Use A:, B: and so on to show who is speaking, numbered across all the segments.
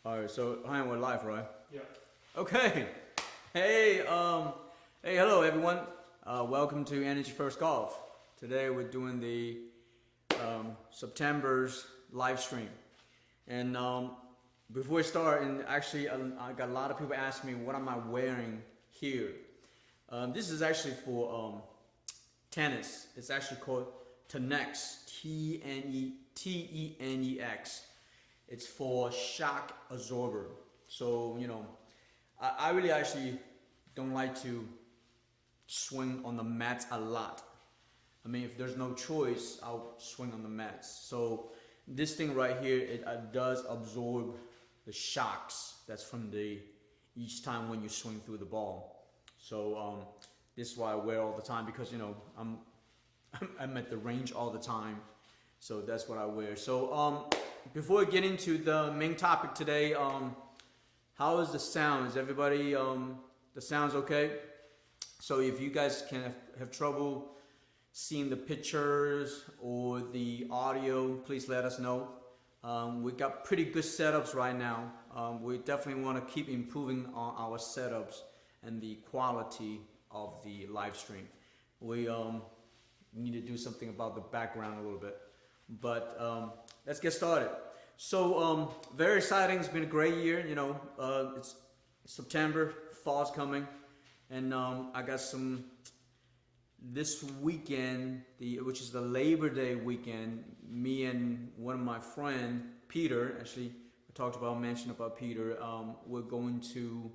A: Alright, so hi, we're live, right?
B: Yeah.
A: Okay. Hey, hello everyone. Welcome to Energy First Golf. Today we're doing the September's live stream. And before we start, and actually I got a lot of people asking me what am I wearing here. This is actually for tennis. It's actually called Tenex, T-E-N-E-X. It's for shock absorber. So, you know, I really actually don't like to swing on the mats a lot. I mean, if there's no choice, I'll swing on the mats. So this thing right here, it does absorb the shocks that's from each time when you swing through the ball. So this is why I wear all the time, because, you know, I'm at the range all the time. So that's what I wear. So before we get into the main topic today, how is the sound? Is everybody, the sound's okay? So if you guys can have trouble seeing the pictures or the audio, please let us know. We got pretty good setups right now. We definitely want to keep improving on our setups and the quality of the live stream. We need to do something about the background a little bit. But let's get started. So very exciting. It's been a great year. You know, it's September, fall's coming, and I got some this weekend, which is the Labor Day weekend. Me and one of my friends, Peter, actually, I mentioned about Peter. We're going to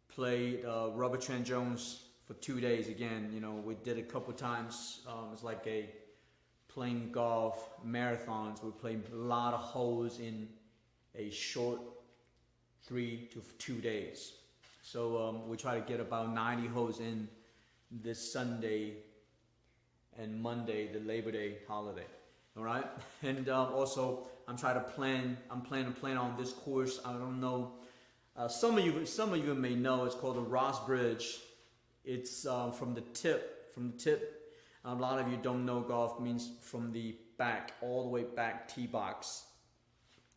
A: play Robert Trent Jones for 2 days again. You know, we did a couple times. It's like playing golf marathons. We play a lot of holes in a short 3 to 2 days. So we try to get about 90 holes in this Sunday and Monday, the Labor Day holiday. All right, and also I'm planning to play on this course. I don't know. Some of you may know. It's called the Ross Bridge. It's from the tip. A lot of you don't know golf means from the back, all the way back tee box.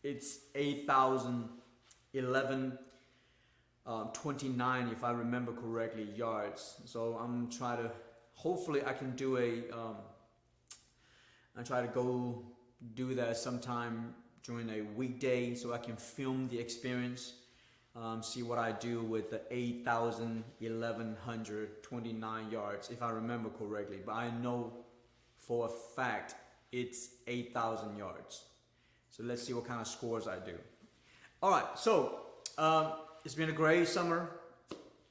A: It's 8,011.29 if I remember correctly yards. So I'm trying to, hopefully I can do I try to go do that sometime during a weekday so I can film the experience. See what I do with the 8,129 yards, if I remember correctly. But I know for a fact it's 8,000 yards. So let's see what kind of scores I do. All right, so it's been a great summer.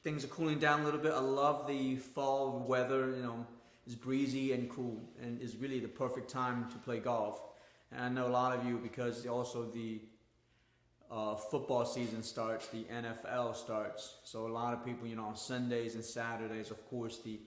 A: Things are cooling down a little bit. I love the fall weather. You know, it's breezy and cool, and it's really the perfect time to play golf. And I know a lot of you, because also the football season starts, the NFL starts. So a lot of people, you know, on Sundays and Saturdays, of course, the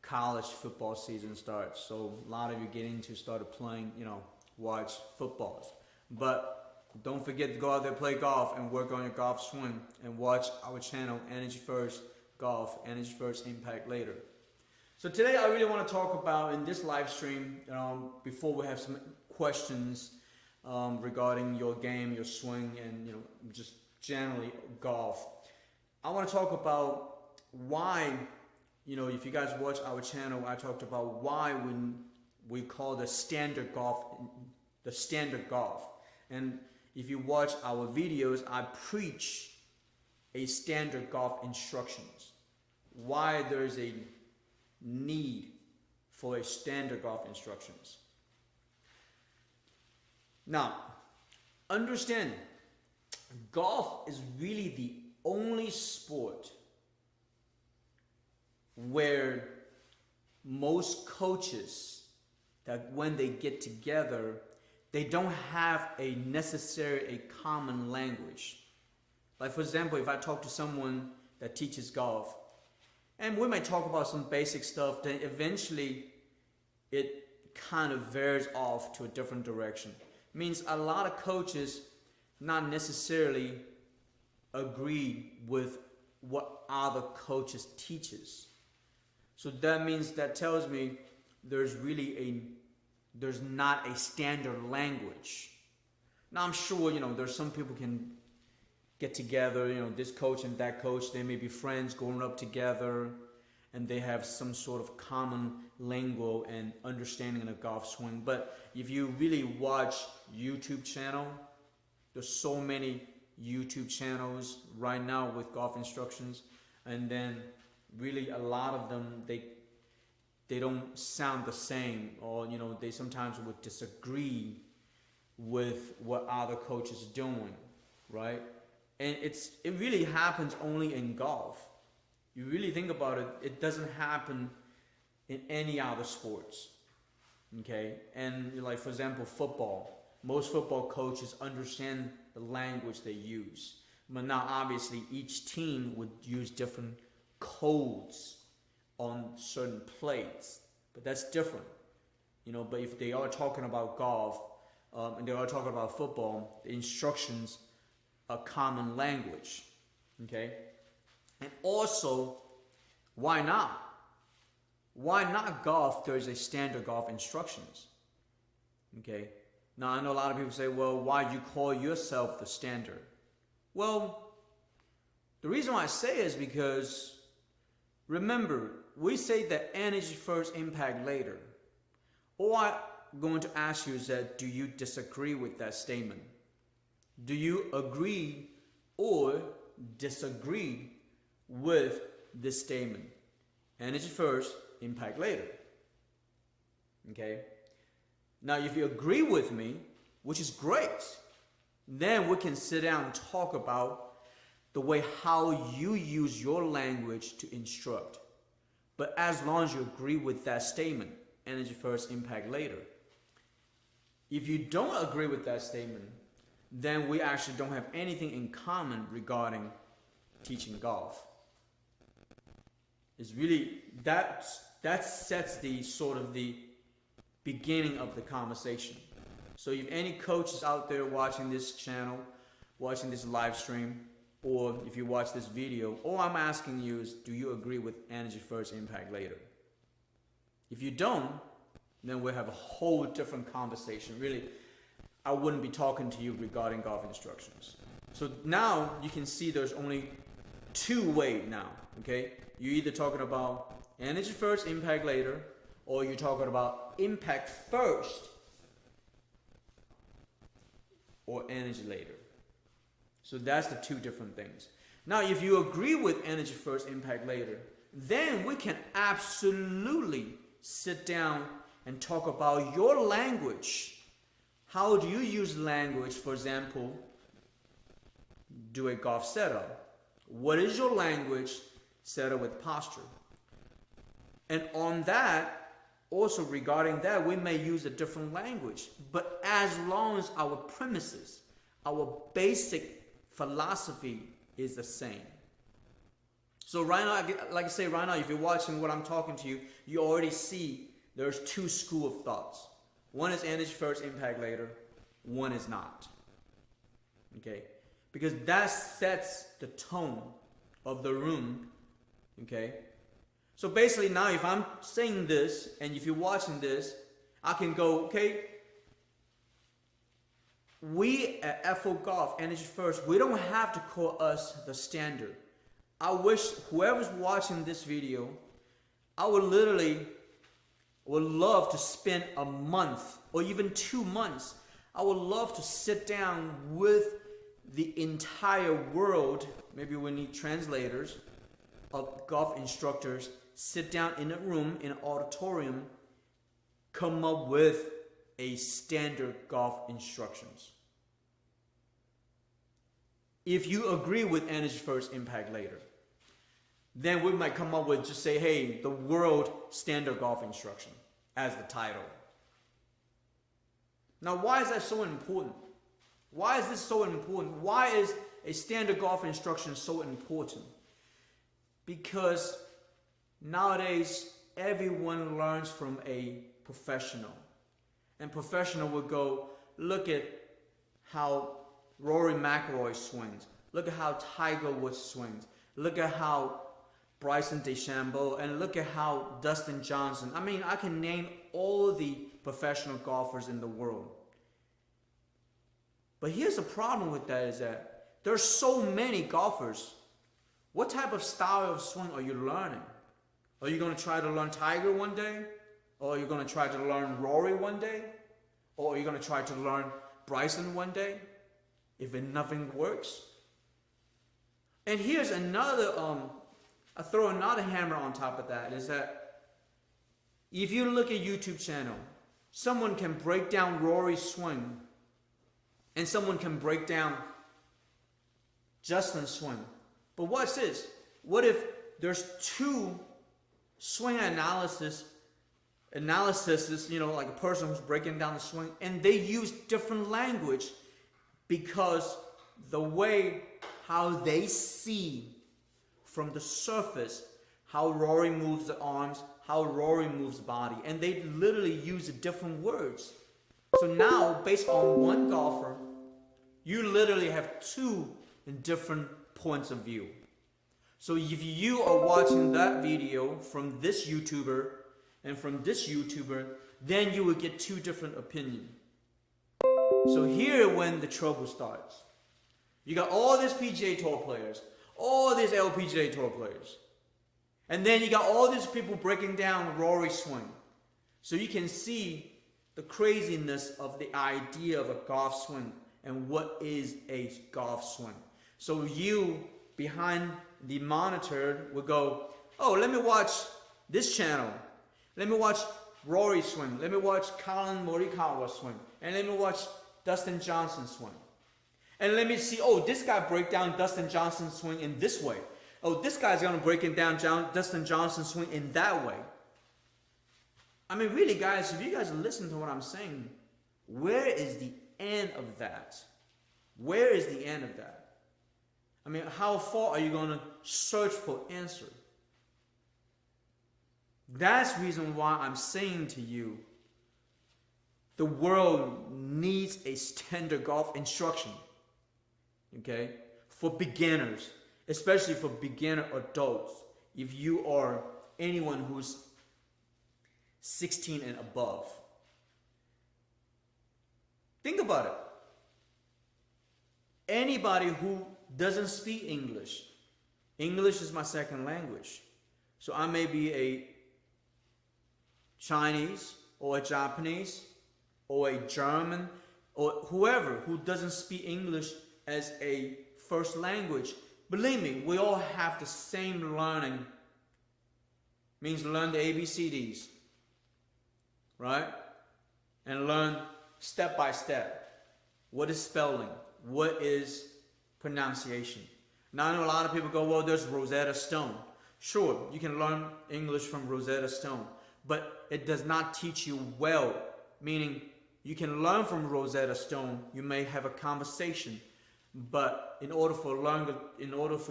A: college football season starts. So a lot of you started playing, you know, watch footballs. But don't forget to go out there, play golf, and work on your golf swing, and watch our channel, Energy First Golf, Energy First Impact later. So today I really want to talk about, in this live stream, before we have some questions regarding your game, your swing, and, you know, just generally golf. I want to talk about why, you know, if you guys watch our channel, I talked about why we call the standard golf. And if you watch our videos, I preach a standard golf instructions. Why there's a need for a standard golf instructions. Now, understand, golf is really the only sport where most coaches, that when they get together, they don't have a common language. Like, for example, if I talk to someone that teaches golf, and we might talk about some basic stuff, then eventually it kind of veers off to a different direction. Means a lot of coaches not necessarily agree with what other coaches teaches. So that tells me there's not a standard language. Now I'm sure, there's some people can get together, this coach and that coach, they may be friends growing up together, and they have some sort of common lingo and understanding of the golf swing. But if you really watch YouTube channel, there's so many YouTube channels right now with golf instructions, and then really a lot of them, they don't sound the same, or they sometimes would disagree with what other coaches are doing, right? And it really happens only in golf. You really think about it, it doesn't happen in any other sports, okay? And like, for example, football. Most football coaches understand the language they use. But now, obviously, each team would use different codes on certain plays. But that's different, But if they are talking about golf, and they are talking about football, the instructions are common language, okay? And also, why not? Why not golf? There's a standard golf instructions. Okay. Now I know a lot of people say, well, why do you call yourself the standard? Well, the reason why I say is because, remember, we say that energy first, impact later. All I'm going to ask you is that, do you disagree with that statement? Do you agree or disagree with this statement? Energy first, impact later. Okay? Now, if you agree with me, which is great, then we can sit down and talk about the way how you use your language to instruct. But as long as you agree with that statement, energy first, impact later. If you don't agree with that statement, then we actually don't have anything in common regarding teaching golf. It's really, that sets the sort of the beginning of the conversation. So if any coaches out there watching this channel, watching this live stream, or if you watch this video, all I'm asking you is, do you agree with energy first, impact later? If you don't, then we'll have a whole different conversation. Really, I wouldn't be talking to you regarding golf instructions. So now you can see there's only two ways now, okay? You're either talking about energy first, impact later, or you're talking about impact first or energy later. So that's the two different things. Now, if you agree with energy first, impact later, then we can absolutely sit down and talk about your language. How do you use language, for example, do a golf setup? What is your language setup with posture? And on that, also regarding that, we may use a different language. But as long as our premises, our basic philosophy is the same. So right now, like I say, right now, if you're watching what I'm talking to you, you already see there's two schools of thoughts. One is energy first, impact later. One is not. Okay? Because that sets the tone of the room. Okay? So basically now if I'm saying this, and if you're watching this, I can go, okay, we at FO Golf, Energy First, we don't have to call us the standard. I wish whoever's watching this video, I would love to spend a month or even 2 months. I would love to sit down with the entire world, maybe we need translators, of golf instructors, sit down in a room, in an auditorium, come up with a standard golf instructions. If you agree with energy first, impact later, then we might come up with, just say, hey, the world standard golf instruction as the title. Now, why is that so important? Why is this so important? Why is a standard golf instruction so important? Because nowadays, everyone learns from a professional. And professional would go, look at how Rory McIlroy swings. Look at how Tiger Woods swings. Look at how Bryson DeChambeau, and look at how Dustin Johnson. I mean, I can name all the professional golfers in the world. But here's the problem with that is that there's so many golfers. What type of style of swing are you learning? Are you going to try to learn Tiger one day? Or are you going to try to learn Rory one day? Or are you going to try to learn Bryson one day? If nothing works. And here's another, I throw another hammer on top of that, is that if you look at YouTube channel, someone can break down Rory's swing and someone can break down Justin's swing. But watch this. What if there's two swing analysis, you know, like a person who's breaking down the swing, and they use different language because the way how they see from the surface how Rory moves the arms, how Rory moves the body, and they literally use different words. So now, based on one golfer, you literally have two different points of view. So if you are watching that video from this YouTuber and from this YouTuber, then you will get two different opinions. So here when the trouble starts. You got all these PGA Tour players, all these LPGA Tour players. And then you got all these people breaking down Rory's swing. So you can see the craziness of the idea of a golf swing and what is a golf swing. So you, behind the monitor, will go, oh, let me watch this channel. Let me watch Rory's swing. Let me watch Colin Morikawa's swing. And let me watch Dustin Johnson's swing. And let me see, oh, this guy break down Dustin Johnson's swing in this way. Oh, this guy's going to break it down Dustin Johnson's swing in that way. I mean, really, guys, if you guys listen to what I'm saying, where is the end of that? Where is the end of that? I mean, how far are you going to search for answer? That's the reason why I'm saying to you, the world needs a standard golf instruction. Okay? For beginners, especially for beginner adults. If you are anyone who's 16 and above. Think about it. Anybody who doesn't speak English. English is my second language. So I may be a Chinese or a Japanese or a German or whoever who doesn't speak English as a first language. Believe me, we all have the same learning. Means learn the ABCDs. Right? And learn step by step. What is spelling? What is pronunciation? Now I know a lot of people go, well, there's Rosetta Stone. Sure, you can learn English from Rosetta Stone. But it does not teach you well. Meaning, you can learn from Rosetta Stone. You may have a conversation. But in order for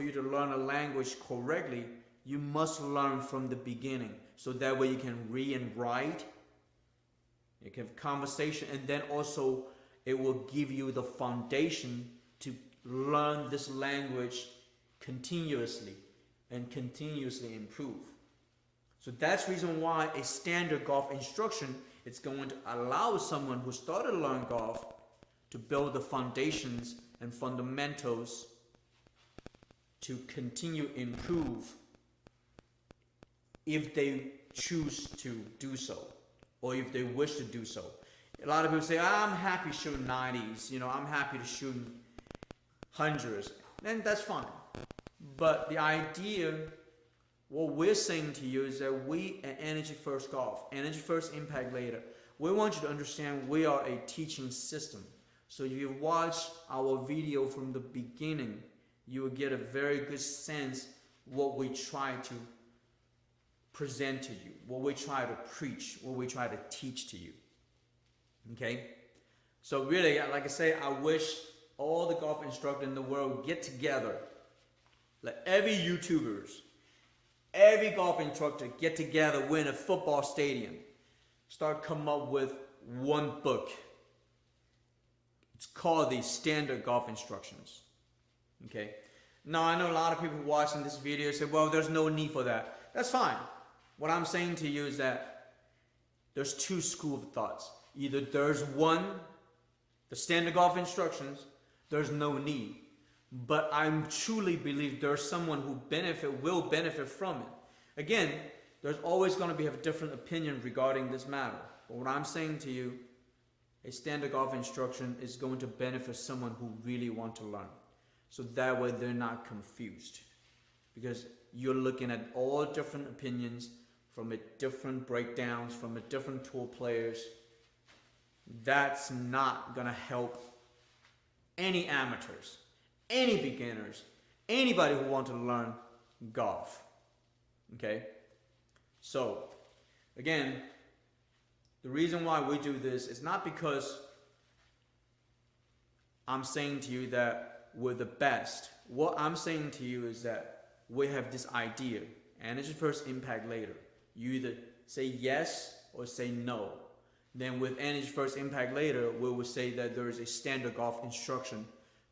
A: you to learn a language correctly, you must learn from the beginning. So that way you can read and write. You can have conversation, and then also it will give you the foundation to learn this language continuously and continuously improve. So that's the reason why a standard golf instruction is going to allow someone who started to learn golf to build the foundations and fundamentals to continue improve if they choose to do so or if they wish to do so. A lot of people say, I'm happy shooting 90s, you know, I'm happy to shoot hundreds, and that's fine. But the idea, what we're saying to you is that we at Energy First Golf, Energy First Impact Later, we want you to understand we are a teaching system. So if you watch our video from the beginning, you will get a very good sense what we try to present to you, what we try to preach, what we try to teach to you. Okay? So really, like I say, I wish all the golf instructors in the world get together. Like every YouTubers, every golf instructor get together, we're in a football stadium. Start coming up with one book. It's called the Standard Golf Instructions. Okay? Now, I know a lot of people watching this video say, well, there's no need for that. That's fine. What I'm saying to you is that there's two schools of thoughts. Either there's one The standard golf instructions, there's no need. But I truly believe there's someone who will benefit from it. Again, there's always going to be a different opinion regarding this matter. But what I'm saying to you, a standard golf instruction is going to benefit someone who really wants to learn. So that way they're not confused. Because you're looking at all different opinions from different breakdowns, from different tour players. That's not going to help any amateurs, any beginners, anybody who wants to learn golf. Okay? So, again, the reason why we do this is not because I'm saying to you that we're the best. What I'm saying to you is that we have this idea, energy first, impact later. You either say yes or say no. Then with energy first, impact later, we will say that there is a standard golf instruction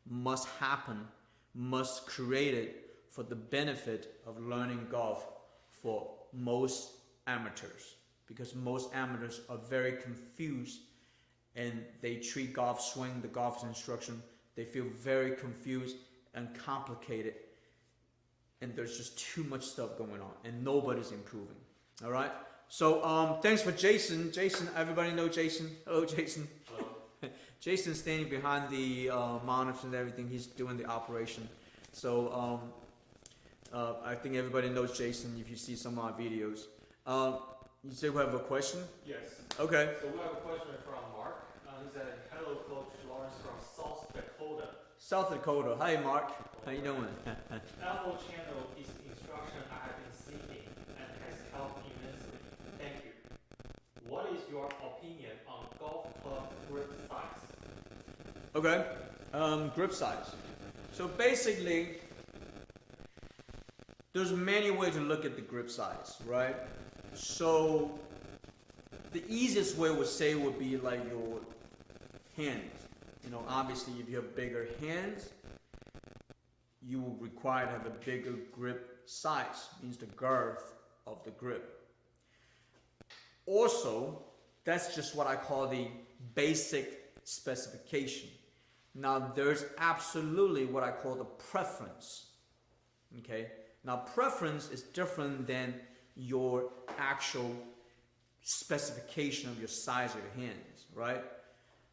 A: must happen, must create it for the benefit of learning golf for most amateurs. Because most amateurs are very confused and they treat golf swing, the golf instruction, they feel very confused and complicated. And there's just too much stuff going on and nobody's improving. All right? So thanks for Jason. Jason, everybody know Jason? Hello, Jason.
B: Hello.
A: Jason's standing behind the monitors and everything. He's doing the operation. So I think everybody knows Jason if you see some of our videos. You say we have a question?
B: Yes.
A: Okay.
B: So we have a question from Mark. He said, hello, Coach Lawrence from South Dakota.
A: South Dakota. Hi, Mark. How you doing?
B: Apple channel is instruction I have been seeking and has helped immensely. Thank you. What is your opinion on golf club grip size?
A: Okay. Grip size. So basically, there's many ways to look at the grip size, right? So the easiest way would be like your hands. You know, obviously if you have bigger hands, you will require to have a bigger grip size, means the girth of the grip. Also, that's just what I call the basic specification. Now there's absolutely what I call the preference. Okay? Now preference is different than your actual specification of your size of your hands, right?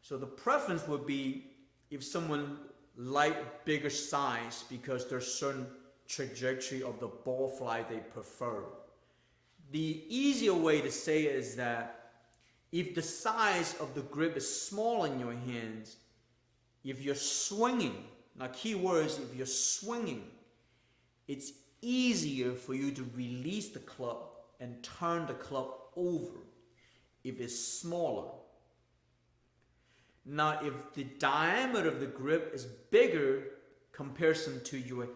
A: So the preference would be if someone like bigger size because there's certain trajectory of the ball flight they prefer. The easier way to say it is that if the size of the grip is small in your hands, if you're swinging, now key words, if you're swinging, it's easier for you to release the club and turn the club over if it's smaller. Now, if the diameter of the grip is bigger comparison to your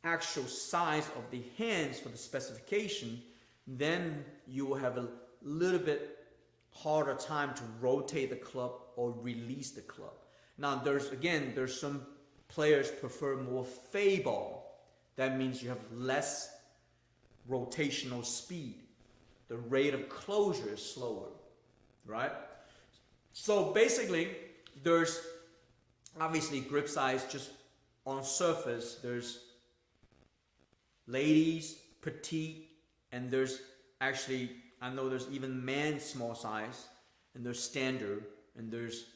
A: actual size of the hands for the specification, then you will have a little bit harder time to rotate the club or release the club. Now, there's some players prefer more fade ball. That means you have less rotational speed. The rate of closure is slower, right? So basically, there's obviously grip size just on surface. There's ladies, petite, and there's actually, I know there's even man small size, and there's standard, and there's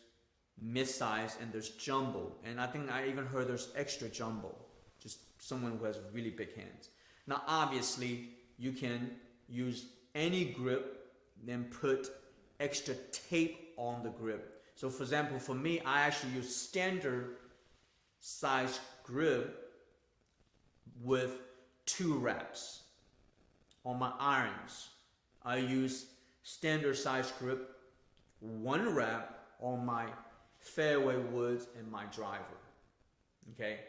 A: mid-size, and there's jumbo. And I think I even heard there's extra jumbo. Just someone who has really big hands. Now obviously you can use any grip, then put extra tape on the grip. So for example, for me, I actually use standard size grip with 2 wraps. On my irons, I use standard size grip, 1 wrap on my fairway woods and my driver. Okay?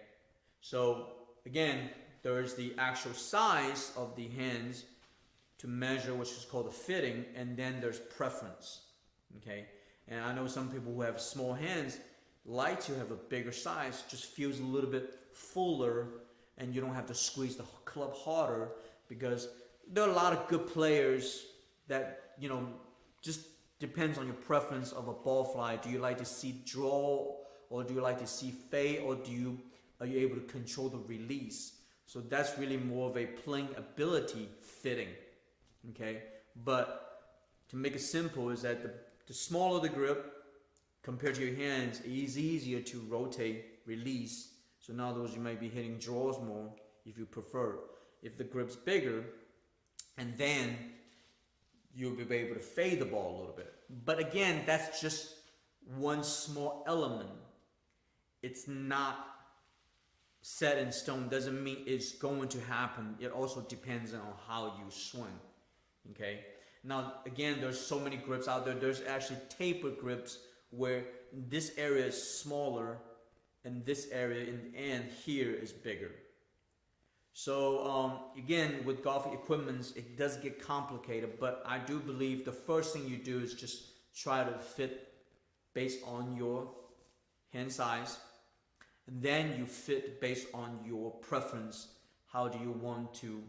A: So again, there's the actual size of the hands to measure, which is called the fitting, and then there's preference. Okay, and I know some people who have small hands like to have a bigger size, just feels a little bit fuller, and you don't have to squeeze the club harder, because there are a lot of good players that, you know, just depends on your preference of a ball fly. Do you like to see draw, or do you like to see fade, or are you able to control the release? So that's really more of a playing ability fitting, okay? But to make it simple is that the smaller the grip compared to your hands, it is easier to rotate, release. So in other words, you might be hitting draws more if you prefer. If the grip's bigger, and then you'll be able to fade the ball a little bit. But again, that's just one small element. It's not set in stone. Doesn't mean it's going to happen. It also depends on how you swing. Okay. Now, again, there's so many grips out there. There's actually tapered grips where this area is smaller and this area in the end here is bigger. So again, with golf equipment, it does get complicated, but I do believe the first thing you do is just try to fit based on your hand size, and then you fit based on your preference. How do you want to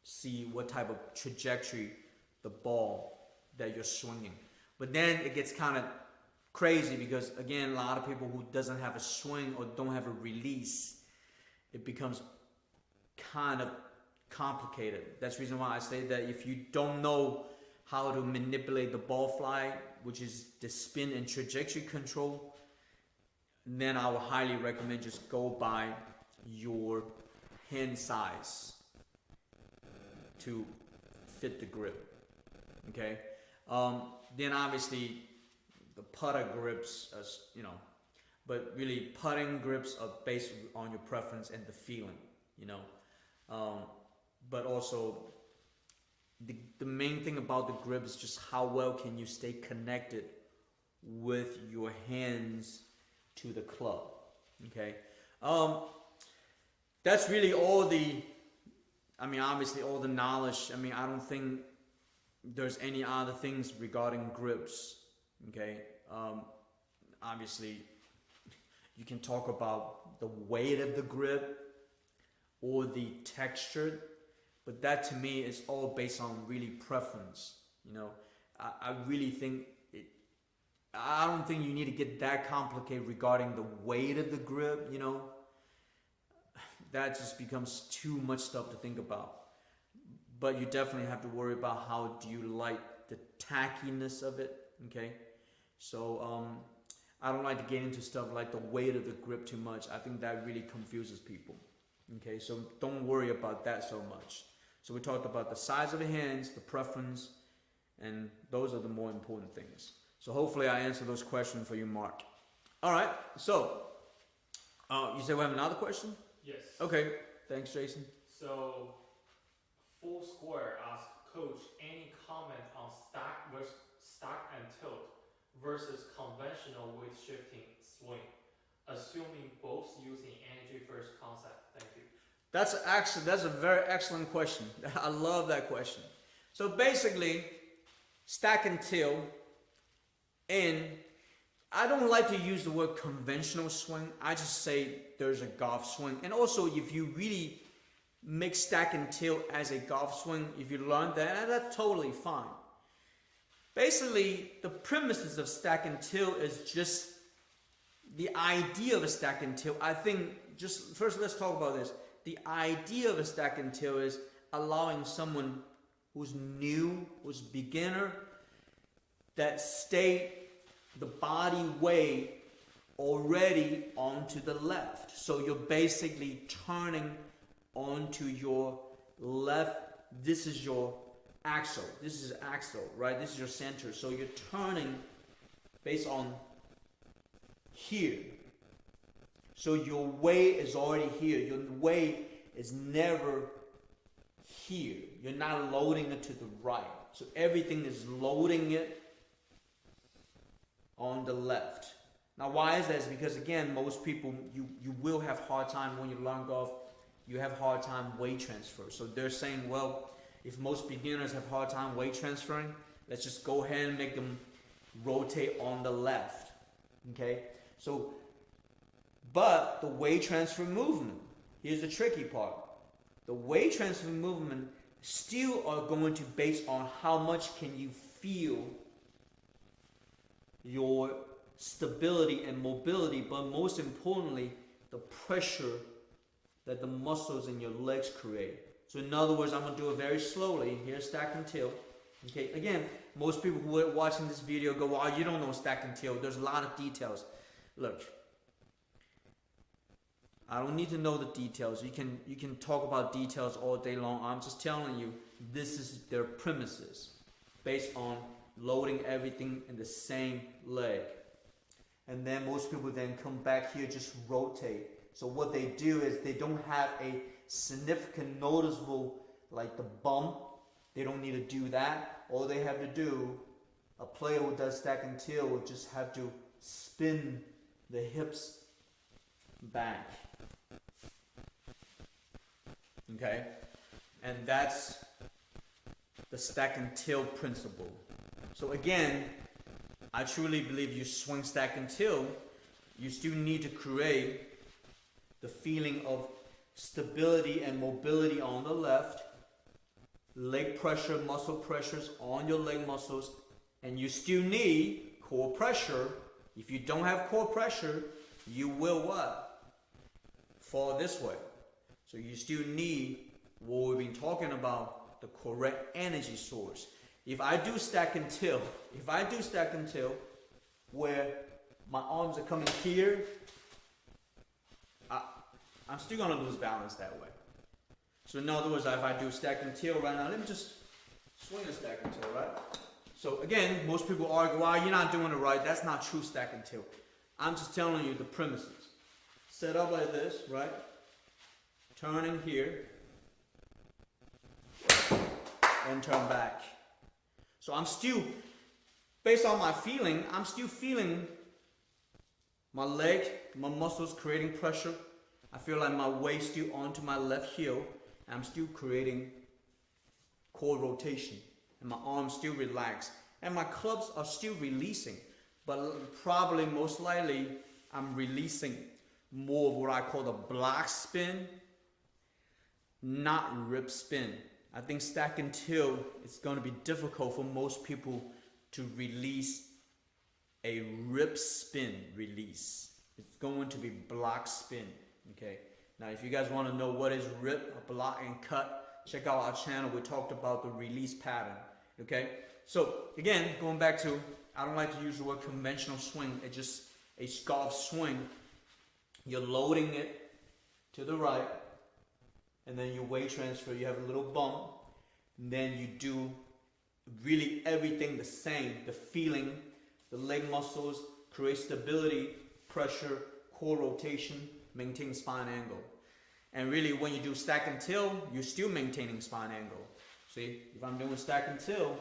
A: see what type of trajectory the ball that you're swinging? But then it gets kind of crazy because, again, a lot of people who doesn't have a swing or don't have a release, it becomes kind of complicated. That's the reason why I say that if you don't know how to manipulate the ball fly, which is the spin and trajectory control, then I would highly recommend just go by your hand size to fit the grip. Okay. Then obviously the putter grips, but really putting grips are based on your preference and the feeling, but also the main thing about the grip is just how well can you stay connected with your hands to the club. Okay. That's really all obviously all the knowledge. I don't think there's any other things regarding grips. Okay. Obviously you can talk about the weight of the grip or the texture, but that to me is all based on really preference. I really think I don't think you need to get that complicated regarding the weight of the grip. That just becomes too much stuff to think about. But you definitely have to worry about how do you like the tackiness of it. Okay, so I don't like to get into stuff like the weight of the grip too much. I think that really confuses people. Okay, so don't worry about that so much. So we talked about the size of the hands, the preference, and those are the more important things. So hopefully I answered those questions for you, Mark. All right, so you said we have another question?
B: Yes.
A: Okay, thanks, Jason.
B: So, Full Square asks, Coach, any comment on stack and tilt versus conventional weight shifting swing, assuming both using energy first concept? Thank you.
A: That's a very excellent question. I love that question. So basically, stack and tilt, and I don't like to use the word conventional swing. I just say there's a golf swing. And also, if you really mix stack and tilt as a golf swing, if you learn that, that's totally fine. Basically, the premises of stack and tilt is just the idea of a stack and tilt. I think, just first let's talk about this. The idea of a stack and tilt is allowing someone who's new, who's beginner, that stay the body weight already onto the left. So you're basically turning onto your left. This is your axle. This is axle, right? This is your center. So you're turning based on here. So your weight is already here. Your weight is never here. You're not loading it to the right. So everything is loading it on the left. Now why is that? It's because again, most people, you will have hard time when you learn golf, you have hard time weight transfer. So they're saying, well, if most beginners have hard time weight transferring, let's just go ahead and make them rotate on the left. Okay? So, but the weight transfer movement, here's the tricky part. The weight transfer movement still are going to base on how much can you feel your stability and mobility, but most importantly, the pressure that the muscles in your legs create. So in other words, I'm going to do it very slowly. Here's stack and tilt. Okay, again, most people who are watching this video go, wow, you don't know stack and tilt. There's a lot of details. Look, I don't need to know the details. You can talk about details all day long. I'm just telling you, this is their premises based on loading everything in the same leg. And then most people then come back here, just rotate. So what they do is they don't have a significant noticeable, like the bump. They don't need to do that. All they have to do, a player who does stack and tilt will just have to spin the hips back. Okay? And that's the stack and tilt principle. So again, I truly believe you swing, stack, and tilt, you still need to create the feeling of stability and mobility on the left, leg pressure, muscle pressures on your leg muscles, and you still need core pressure. If you don't have core pressure, you will what? Fall this way. So you still need what we've been talking about, the correct energy source. If I do stack and tilt, where my arms are coming here, I'm still gonna lose balance that way. So in other words, if I do stack and tilt right now, let me just swing a stack and tilt, right? So again, most people argue, well, you're not doing it right. That's not true stack and tilt. I'm just telling you the premises. Set up like this, right? Turn in here, and turn back. So I'm still, based on my feeling, I'm still feeling my leg, my muscles creating pressure. I feel like my weight still onto my left heel. I'm still creating core rotation. And my arms still relax. And my clubs are still releasing. But probably, most likely, I'm releasing more of what I call the block spin, not rip spin. I think stack and tilt, it's going to be difficult for most people to release a rip spin release. It's going to be block spin. Okay. Now, if you guys want to know what is rip, block, and cut, check out our channel. We talked about the release pattern. Okay. So again, going back to, I don't like to use the word conventional swing. It's just a golf swing. You're loading it to the right, and then you weight transfer. You have a little bump, and then you do really everything the same. The feeling, the leg muscles, create stability, pressure, core rotation, maintain spine angle. And really, when you do stack and tilt, you're still maintaining spine angle. See, if I'm doing stack and tilt,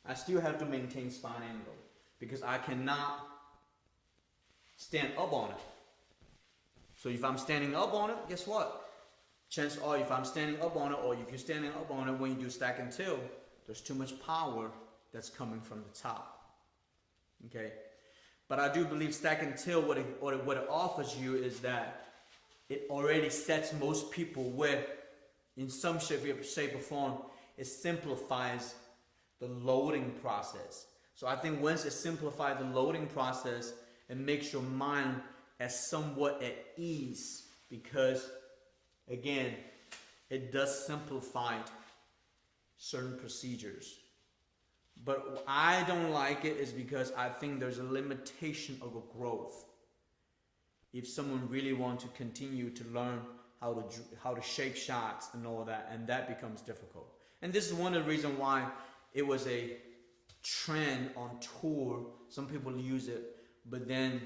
A: I still have to maintain spine angle because I cannot stand up on it. So if I'm standing up on it, guess what? Chances are, if I'm standing up on it, or if you're standing up on it when you do stack and tilt, there's too much power that's coming from the top. Okay? But I do believe stack and tilt, what it offers you is that it already sets most people where, in some shape or form, it simplifies the loading process. So I think once it simplifies the loading process, it makes your mind as somewhat at ease because, again, it does simplify certain procedures. But I don't like it is because I think there's a limitation of a growth. If someone really wants to continue to learn how to shape shots and all that, and that becomes difficult. And this is one of the reasons why it was a trend on tour. Some people use it, but then,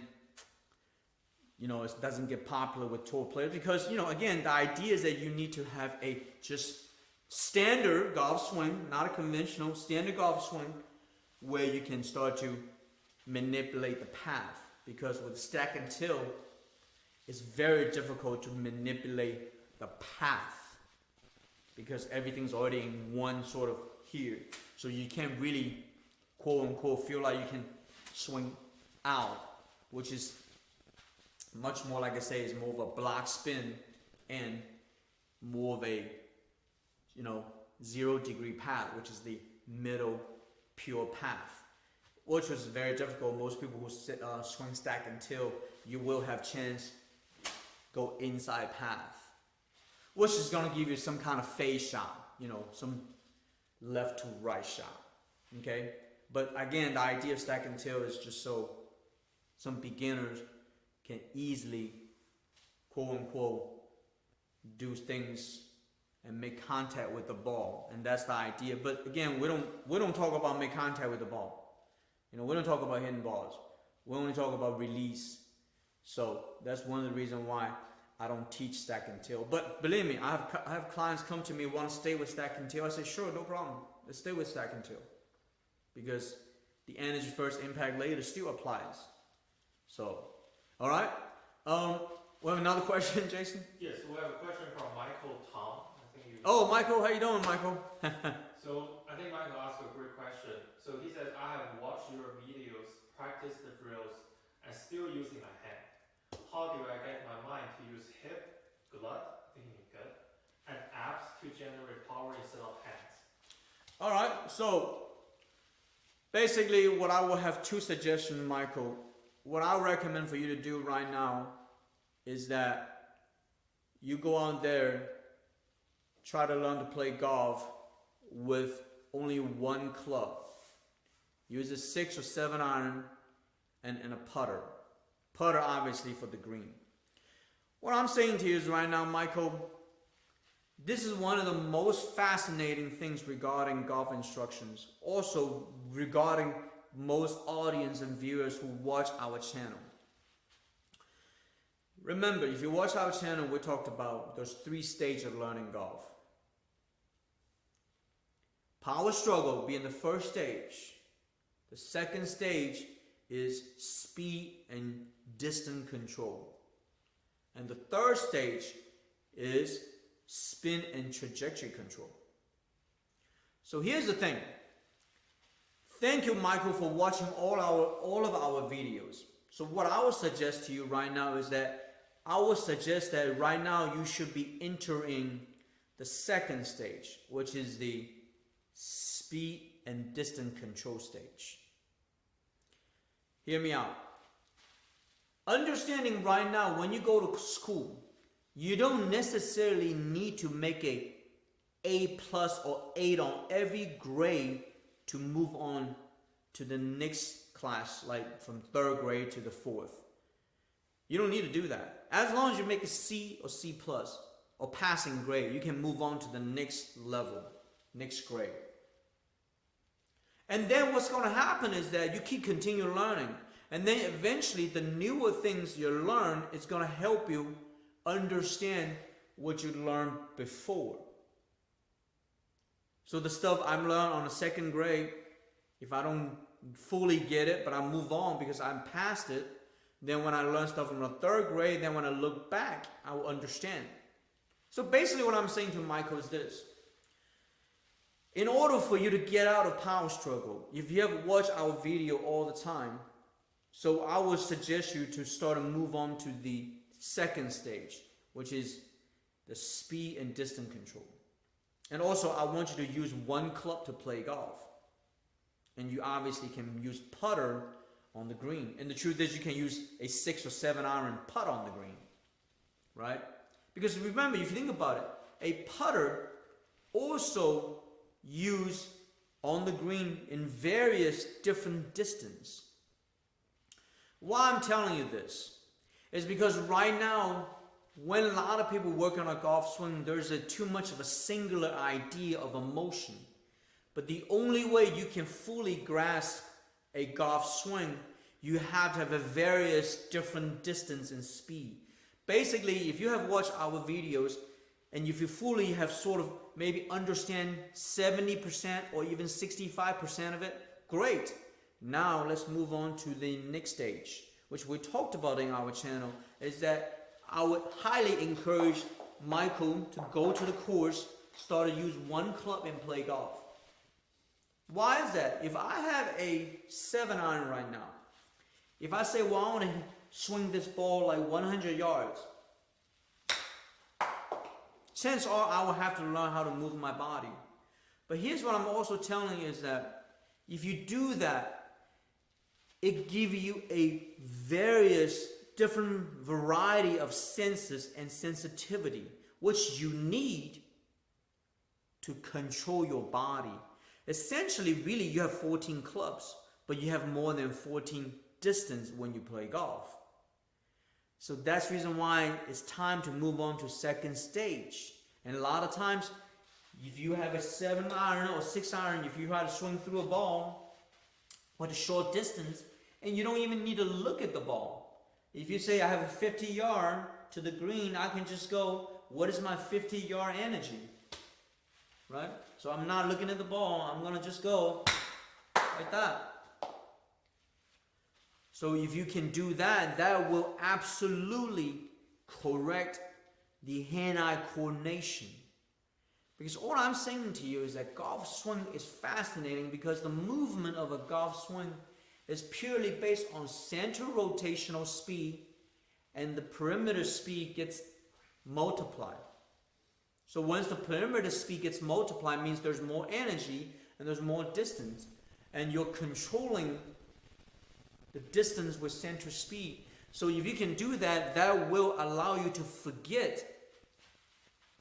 A: you know, it doesn't get popular with tour players because, you know, again, the idea is that you need to have a just standard golf swing, not a conventional, standard golf swing where you can start to manipulate the path. Because with stack and tilt, it's very difficult to manipulate the path because everything's already in one sort of here. So you can't really, quote unquote, feel like you can swing out, which is much more, like I say, is more of a block spin and more of a, you know, 0 degree path, which is the middle pure path. which was very difficult. Most people who swing, stack, and tilt, you will have chance go inside path, which is gonna give you some kind of fade shot, you know, some left to right shot, okay? But again, the idea of stack and tilt is just so some beginners can easily, quote unquote, do things and make contact with the ball, and that's the idea. But again, we don't talk about make contact with the ball. You know, we don't talk about hitting balls. We only talk about release. So that's one of the reasons why I don't teach stack and tilt. But believe me, I have clients come to me want to stay with stack and tilt. I say, sure, no problem. Let's stay with stack and tilt, because the energy first, impact later still applies. So, all right. We have another question, Jason.
B: Yes, we have a question from Michael Tom. I think you.
A: Oh, Michael, how you doing, Michael?
B: So I think Michael asked a great question. So he says, I have watched your videos, practiced the drills, and still using my hand. How do I get my mind to use hip, glut, thinking good, and abs to generate power instead of hands?
A: All right. So basically, what I will have two suggestions, Michael. What I recommend for you to do right now is that you go out there, try to learn to play golf with only one club. Use a 6 or 7 iron and a putter. Putter obviously for the green. What I'm saying to you is right now, Michael, this is one of the most fascinating things regarding golf instructions. Also regarding most audience and viewers who watch our channel. Remember, if you watch our channel, we talked about there's 3 stages of learning golf. Power struggle being the first stage. The second stage is speed and distance control. And the third stage is spin and trajectory control. So here's the thing. Thank you, Michael, for watching all of our videos. So what I would suggest to you right now is that I would suggest that right now you should be entering the second stage, which is the speed and distance control stage. Hear me out. Understanding right now, when you go to school, you don't necessarily need to make a A+ or 8 on every grade to move on to the next class, like from 3rd grade to the 4th. You don't need to do that. As long as you make a C or C+ or passing grade, you can move on to the next level, next grade. And then what's going to happen is that you keep continuing learning. And then eventually the newer things you learn is going to help you understand what you learned before. So the stuff I'm learning on the 2nd grade, if I don't fully get it, but I move on because I'm past it, then when I learn stuff in the 3rd grade, then when I look back, I will understand. So basically what I'm saying to Michael is this. In order for you to get out of power struggle, if you have watched our video all the time, so I would suggest you to start and move on to the 2nd stage, which is the speed and distance control. And also I want you to use one club to play golf. And you obviously can use putter on the green. And the truth is you can use a 6 or 7 iron putt on the green, right? Because remember, if you think about it, a putter also used on the green in various different distance. Why I'm telling you this is because right now, when a lot of people work on a golf swing, there's too much of a singular idea of a motion. But the only way you can fully grasp a golf swing, you have to have a various different distance and speed. Basically, if you have watched our videos and if you fully have sort of maybe understand 70% or even 65% of it, great. Now let's move on to the next stage, which we talked about in our channel, is that I would highly encourage Michael to go to the course, start to use one club and play golf. Why is that? If I have a 7 iron right now, if I say, well, I want to swing this ball like 100 yards, chances are I will have to learn how to move my body. But here's what I'm also telling you is that if you do that, it gives you a various different variety of senses and sensitivity, which you need to control your body. Essentially, really, you have 14 clubs, but you have more than 14 distance when you play golf. So that's the reason why it's time to move on to second stage. And a lot of times, if you have a 7 iron or 6 iron, if you try to swing through a ball with a short distance, and you don't even need to look at the ball. If you say I have a 50-yard to the green, I can just go, what is my 50-yard energy? Right? So I'm not looking at the ball, I'm gonna just go like that. So if you can do that, that will absolutely correct the hand-eye coordination. Because all I'm saying to you is that golf swing is fascinating because the movement of a golf swing is purely based on center rotational speed, and the perimeter speed gets multiplied. So once the perimeter speed gets multiplied, it means there's more energy and there's more distance. And you're controlling the distance with center speed. So if you can do that, that will allow you to forget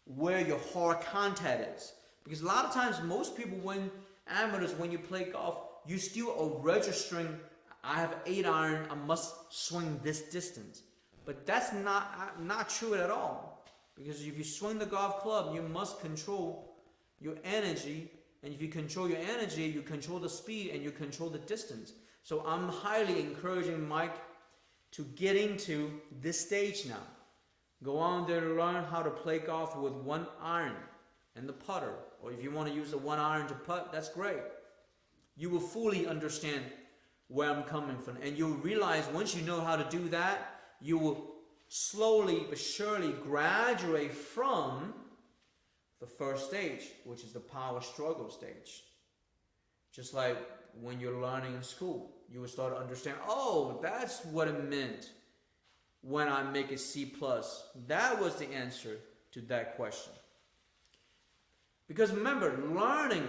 A: where your hard contact is. Because a lot of times, most people, when amateurs, when you play golf, you still are registering, I have 8 iron, I must swing this distance. But that's not true at all. Because if you swing the golf club, you must control your energy. And if you control your energy, you control the speed and you control the distance. So I'm highly encouraging Mike to get into this stage now. Go on there to learn how to play golf with 1 iron and the putter. Or if you want to use the 1 iron to putt, that's great. You will fully understand where I'm coming from. And you'll realize once you know how to do that, you will slowly but surely graduate from the first stage, which is the power struggle stage. Just like when you're learning in school, you will start to understand, oh, that's what it meant when I make a C+. That was the answer to that question. Because remember, learning,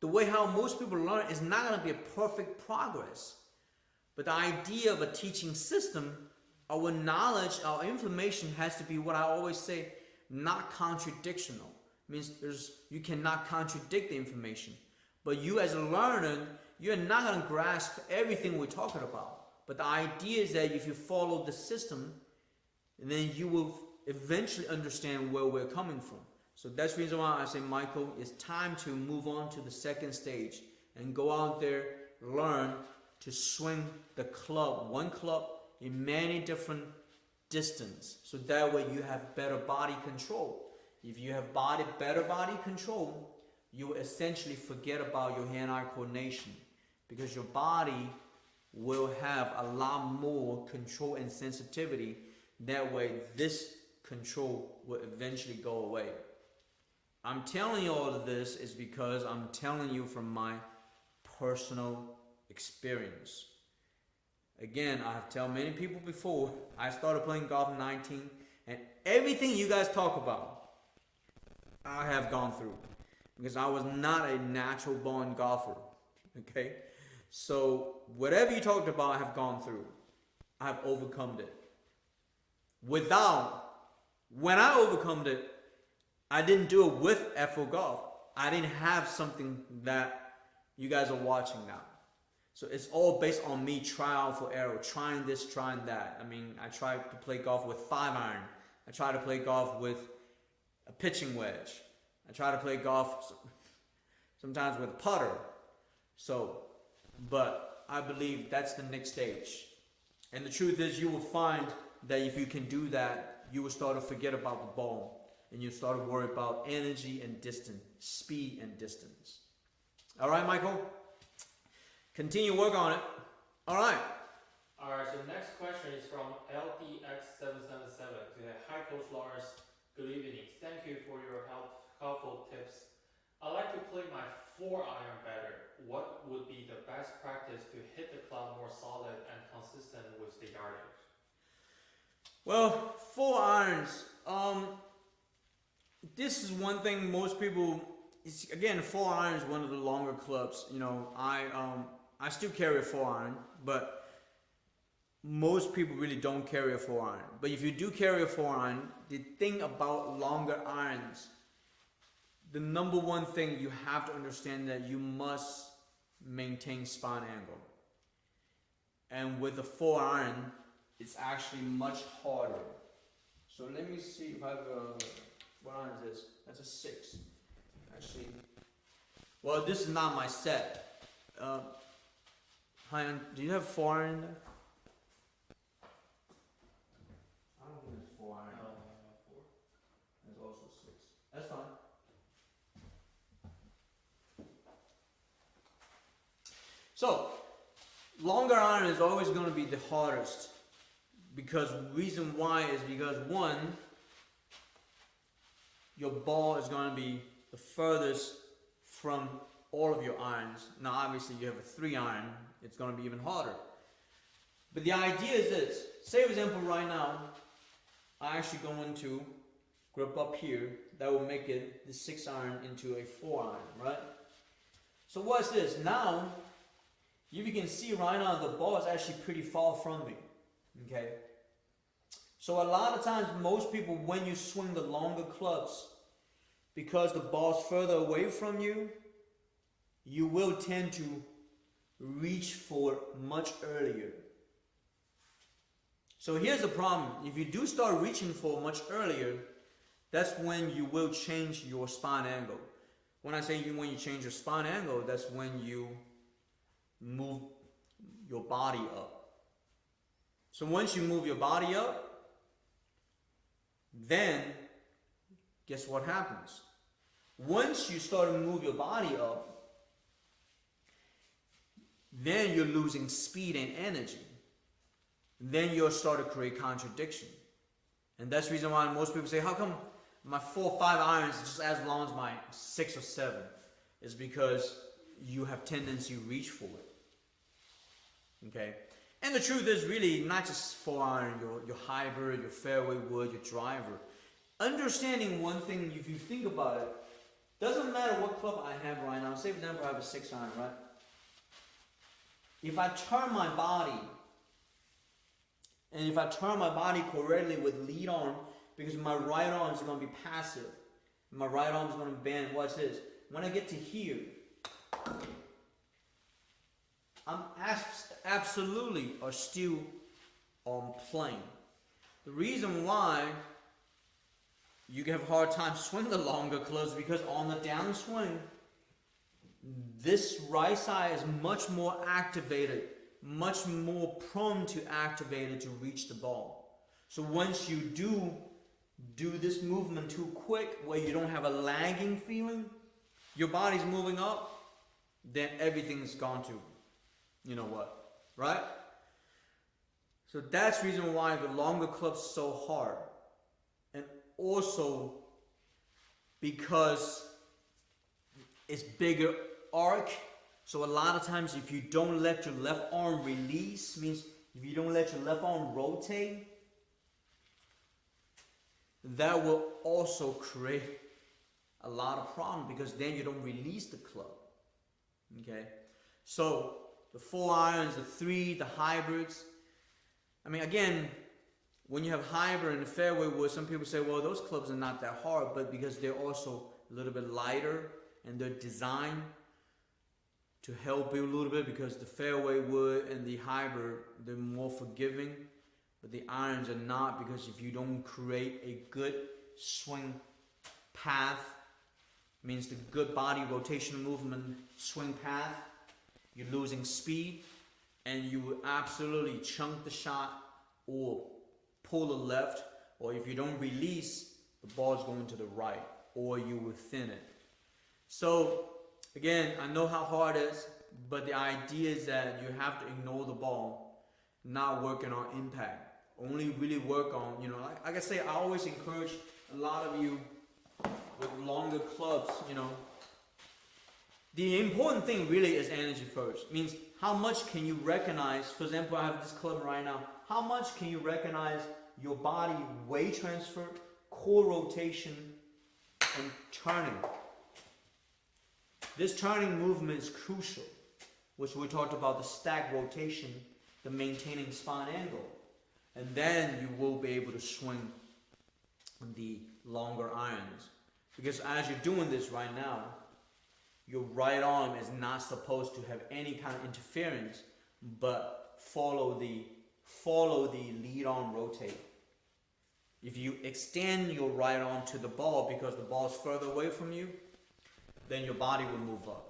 A: the way how most people learn is not going to be a perfect progress. But the idea of a teaching system, our knowledge, our information has to be what I always say, not contradictional. It means you cannot contradict the information. But you as a learner, you're not going to grasp everything we're talking about. But the idea is that if you follow the system, then you will eventually understand where we're coming from. So that's the reason why I say, Michael, it's time to move on to the second stage and go out there, learn to swing the club, 1 club in many different distance. So that way you have better body control. If you have better body control, you will essentially forget about your hand-eye coordination because your body will have a lot more control and sensitivity. That way this control will eventually go away. I'm telling you all of this is because I'm telling you from my personal experience. Again, I have told many people before, I started playing golf in 19, and everything you guys talk about, I have gone through. Because I was not a natural born golfer. Okay? So whatever you talked about, I have gone through. I have overcome it. When I overcome it, I didn't do it with FO Golf. I didn't have something that you guys are watching now. So it's all based on me trial for error, trying this, trying that. I mean, I tried to play golf with 5 iron. I tried to play golf with a pitching wedge. I try to play golf sometimes with a putter. But I believe that's the next stage. And the truth is, you will find that if you can do that, you will start to forget about the ball. And you start to worry about energy and distance, speed and distance. All right, Michael? Continue work on it. All right.
B: All right, so the next question is from LDX777. Hi, Coach Lawrence. Good evening. Thank you for your helpful tips. I like to play my 4 iron better. What would be the best practice to hit the club more solid and consistent with the yardage?
A: Well, 4 irons. This is one thing most people. Again, 4 iron is one of the longer clubs. You know, I still carry a 4-iron, but most people really don't carry a 4-iron. But if you do carry a 4-iron, the thing about longer irons, the number one thing you have to understand that you must maintain spine angle. And with a 4-iron, it's actually much harder. So let me see if I have what iron is this? That's a 6. Actually, well, this is not my set. Hi, do you have 4-iron in there? I don't think there's 4-iron.
B: No, 4.
A: There's also 6. That's fine. So, longer iron is always going to be the hardest, because reason why is because one, your ball is going to be the furthest from all of your irons. Now obviously you have a 3-iron, it's going to be even harder. But the idea is this. Say for example right now, I actually going to grip up here. That will make it the 6-iron into a 4-iron, right? So what's this? Now, if you can see right now, the ball is actually pretty far from me, okay? So a lot of times, most people, when you swing the longer clubs, because the ball's further away from you, you will tend to reach for it much earlier. So here's the problem. If you do start reaching for it much earlier, that's when you will change your spine angle. When I say when you change your spine angle, that's when you move your body up. So once you move your body up, then guess what happens? Once you start to move your body up, then you're losing speed and energy. Then you'll start to create contradiction. And that's the reason why most people say, how come my 4 or 5 irons is just as long as my 6 or 7? It's because you have tendency to reach for it. Okay? And the truth is really not just 4-iron, your hybrid, your fairway wood, your driver. Understanding one thing, if you think about it, doesn't matter what club I have right now. Say for example I have a 6-iron, right? If I turn my body, and if I turn my body correctly with lead arm, because my right arm is going to be passive, my right arm is going to bend. Watch this. When I get to here, I'm absolutely are still on plane. The reason why you have a hard time swinging the longer clubs because on the downswing, this right side is much more activated, much more prone to activate it to reach the ball. So once you do this movement too quick where you don't have a lagging feeling, your body's moving up, then everything's gone to you know what, right? So that's the reason why the longer club's so hard. And also because it's bigger arc. So a lot of times if you don't let your left arm release, means if you don't let your left arm rotate, that will also create a lot of problem because then you don't release the club. Okay? So the 4-irons, the 3, the hybrids. I mean, again, when you have hybrid and the fairway wood, some people say, well, those clubs are not that hard, but because they're also a little bit lighter and they're designed to help you a little bit because the fairway wood and the hybrid, they're more forgiving, but the irons are not because if you don't create a good swing path, means the good body rotation movement swing path, you're losing speed and you will absolutely chunk the shot or pull the left, or if you don't release, the ball's going to the right, or you will thin it. So again, I know how hard it is, but the idea is that you have to ignore the ball, not working on impact. Only really work on, you know, like I say, I always encourage a lot of you with longer clubs, you know. The important thing really is energy first. Means how much can you recognize, for example, I have this club right now, how much can you recognize your body weight transfer, core rotation, and turning. This turning movement is crucial. which we talked about the stack rotation, the maintaining spine angle. And then you will be able to swing the longer irons. Because as you're doing this right now, your right arm is not supposed to have any kind of interference, but follow the lead arm rotate. If you extend your right arm to the ball because the ball is further away from you, then your body will move up.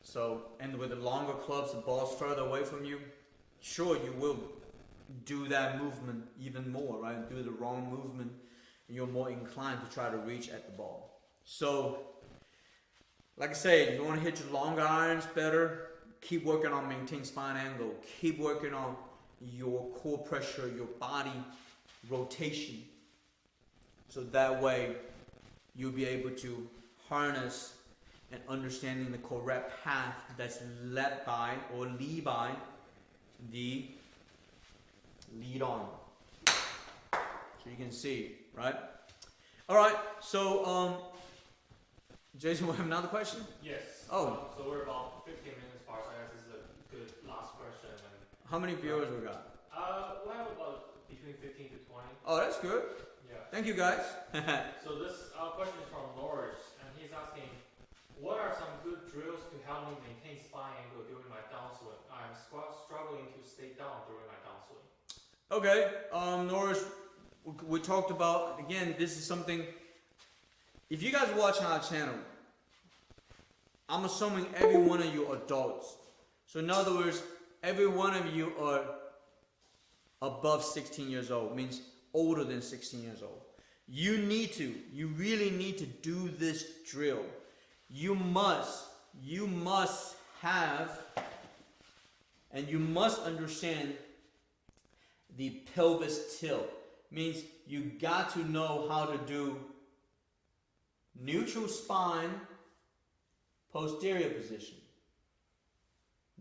A: So, and with the longer clubs, the ball's further away from you, sure, you will do that movement even more, right? Do the wrong movement, and you're more inclined to try to reach at the ball. So, like I say, if you want to hit your longer irons better, keep working on maintaining spine angle. Keep working on your core pressure, your body rotation. So that way, you'll be able to harness and understanding the correct path that's led by or lead by the lead arm. So you can see, right? All right, so Jason, we have another question?
B: Yes.
A: Oh.
B: So we're about 15 minutes apart, so I guess this is a good last question. And,
A: how many viewers we got?
B: we have about between 15 to 20.
A: Oh, that's good.
B: Yeah.
A: Thank you, guys.
B: So this question is from Norris, and he's asking, what are some good drills to help me maintain spine angle during my downswing? I'm struggling to stay down during my downswing.
A: Okay, Norris, we talked about, again, this is something, if you guys are watching our channel, I'm assuming every one of you are adults. So in other words, every one of you are above 16 years old, means older than 16 years old. You really need to do this drill. You must have, and you must understand the pelvis tilt. Means you got to know how to do neutral spine, posterior position.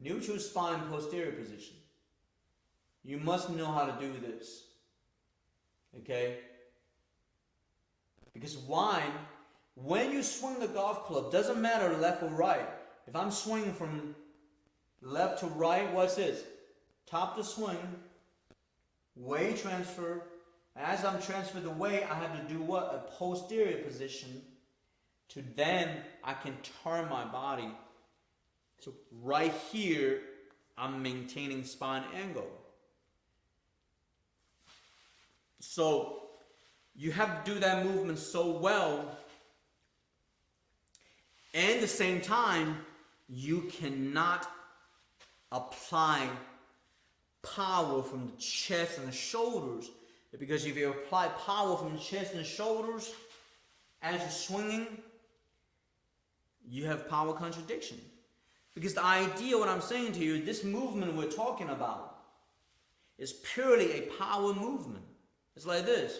A: Neutral spine, posterior position. You must know how to do this. Okay? Because why? When you swing the golf club, doesn't matter left or right. If I'm swinging from left to right, what's this? Top to swing, weight transfer. As I'm transferring the weight, I have to do what? A posterior position to then I can turn my body. So right here, I'm maintaining spine angle. So you have to do that movement so well. And at the same time, you cannot apply power from the chest and the shoulders. Because if you apply power from the chest and the shoulders as you're swinging, you have power contradiction. Because the idea, what I'm saying to you, this movement we're talking about is purely a power movement. It's like this.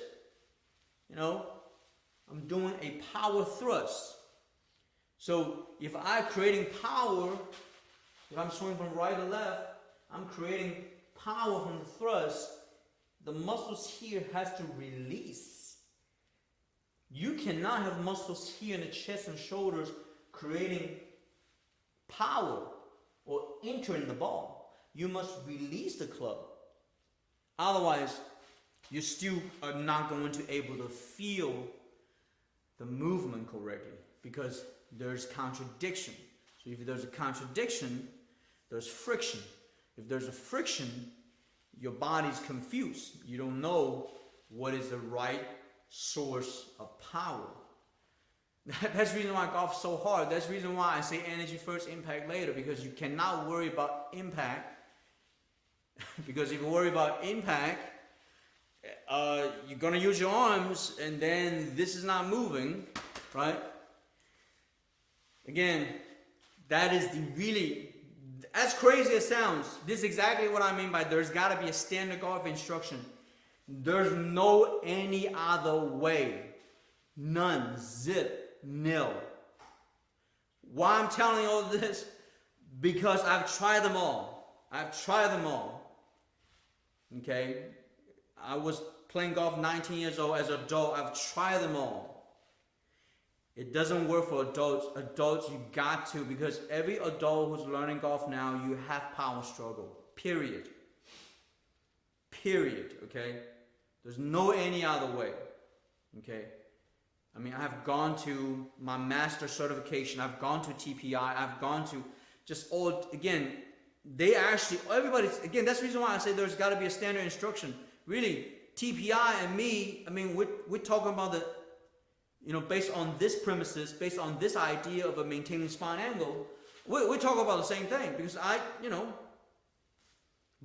A: You know, I'm doing a power thrust. So if I'm creating power, if I'm swinging from right to left, I'm creating power from the thrust. The muscles here has to release. You cannot have muscles here in the chest and shoulders creating power or entering the ball. You must release the club. Otherwise, you still are not going to be able to feel the movement correctly because there's contradiction. So if there's a contradiction, there's friction. If there's a friction, your body's confused. You don't know what is the right source of power. That's the reason why golf is so hard. That's the reason why I say energy first, impact later, because you cannot worry about impact. Because if you worry about impact, you're going to use your arms and then this is not moving, right? Again, that is the really, as crazy as it sounds, this is exactly what I mean by there's got to be a standard golf instruction. There's no any other way. None. Zip. Nil. Why I'm telling you all this? Because I've tried them all. Okay? I was playing golf 19 years old as an adult. I've tried them all. It doesn't work for adults. Adults, you got to, because every adult who's learning golf now, you have power struggle. Period. Period. Okay? There's no any other way. Okay? I mean, I have gone to my master certification. I've gone to TPI. I've gone to just all, again, they actually, everybody's, again, that's the reason why I say there's got to be a standard instruction. Really, TPI and me, I mean, we're talking about the, based on this premises, based on this idea of a maintaining spine angle, we're talking about the same thing. Because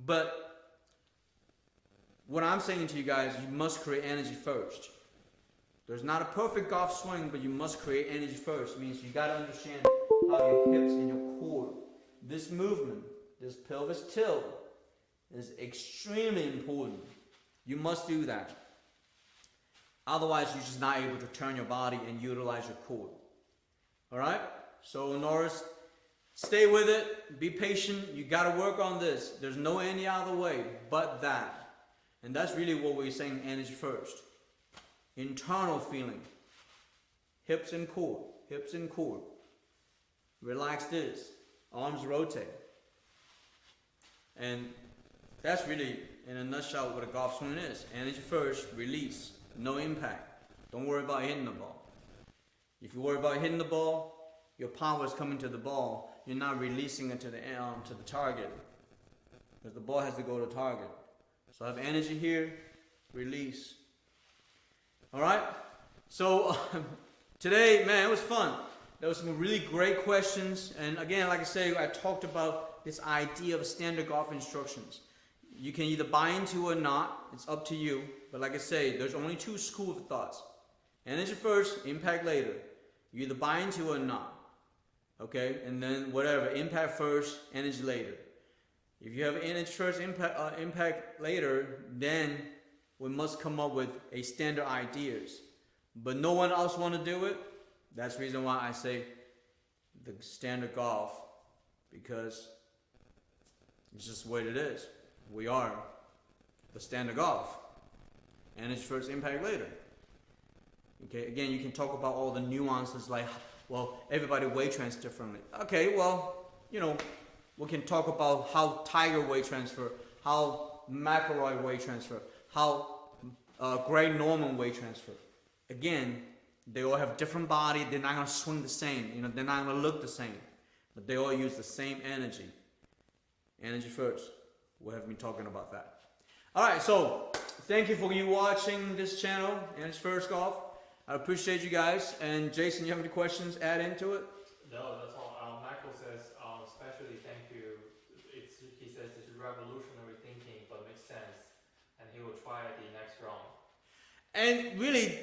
A: but what I'm saying to you guys, you must create energy first. There's not a perfect golf swing, but you must create energy first. It means you got to understand how your hips and your core, this movement, this pelvis tilt is extremely important. You must do that. Otherwise, you're just not able to turn your body and utilize your core. Alright? So Norris, stay with it. Be patient. You got to work on this. There's no any other way but that. And that's really what we're saying, energy first. Internal feeling. Hips and core. Hips and core. Relax this. Arms rotate. And that's really, in a nutshell, what a golf swing is. Energy first, release. No impact. Don't worry about hitting the ball. If you worry about hitting the ball, your power is coming to the ball. You're not releasing it to the target. Because the ball has to go to target. So I have energy here, release. Alright? So today, man, it was fun. There was some really great questions. And again, like I say, I talked about this idea of standard golf instructions. You can either buy into or not. It's up to you. But like I say, there's only two schools of thoughts. Energy first, impact later. You either buy into or not. Okay? And then whatever, impact first, energy later. If you have energy first, impact later, then we must come up with a standard ideas. But no one else want to do it. That's the reason why I say the standard golf, because it's just what it is. We are the standard golf. Energy first, impact later. Okay, again, you can talk about all the nuances like, well, everybody weight transfers differently. Okay, well, we can talk about how Tiger weight transfer, how McIlroy weight transfer, how Greg Norman weight transfer. Again, they all have different body. They're not going to swing the same. They're not going to look the same. But they all use the same energy. Energy first. We have been talking about that. Alright, so thank you for you watching this channel, Energy First Golf. I appreciate you guys. And Jason, you have any questions? Add into it?
B: No, that's all. Michael says, especially thank you. He says it's revolutionary thinking, but makes sense. And he will try at the next round.
A: And really,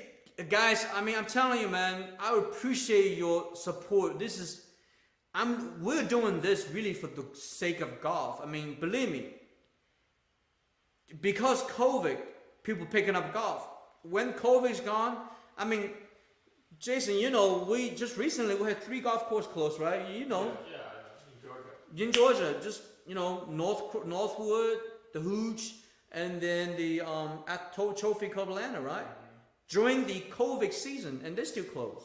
A: guys, I'm telling you, man, I appreciate your support. We're doing this really for the sake of golf. Believe me, because COVID, people picking up golf. When COVID's gone, Jason, we just recently we had 3 golf courses closed, right?
B: Yeah, in Georgia.
A: In Georgia, just Northwood, the Hooch, and then the Trophy Club Atlanta, right? Mm-hmm. During the COVID season, and they're still closed.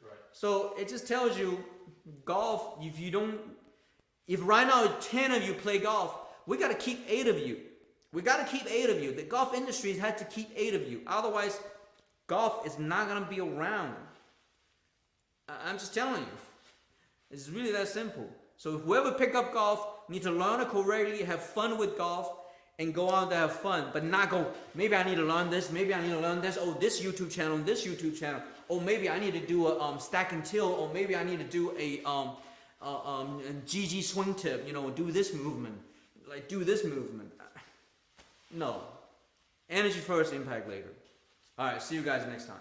B: Right. So
A: it just tells you, golf. If right now 10 of you play golf, we got to keep 8 of you. We got to keep 8 of you. The golf industry has had to keep 8 of you. Otherwise, golf is not going to be around. I'm just telling you. It's really that simple. So whoever pick up golf need to learn it correctly, have fun with golf, and go out there have fun. But not go, maybe I need to learn this, maybe I need to learn this. Oh, this YouTube channel. Or maybe I need to do a stack and tilt. Or maybe I need to do a GG swing tip. Do this movement. Do this movement. No. Energy first, impact later. Alright, see you guys next time.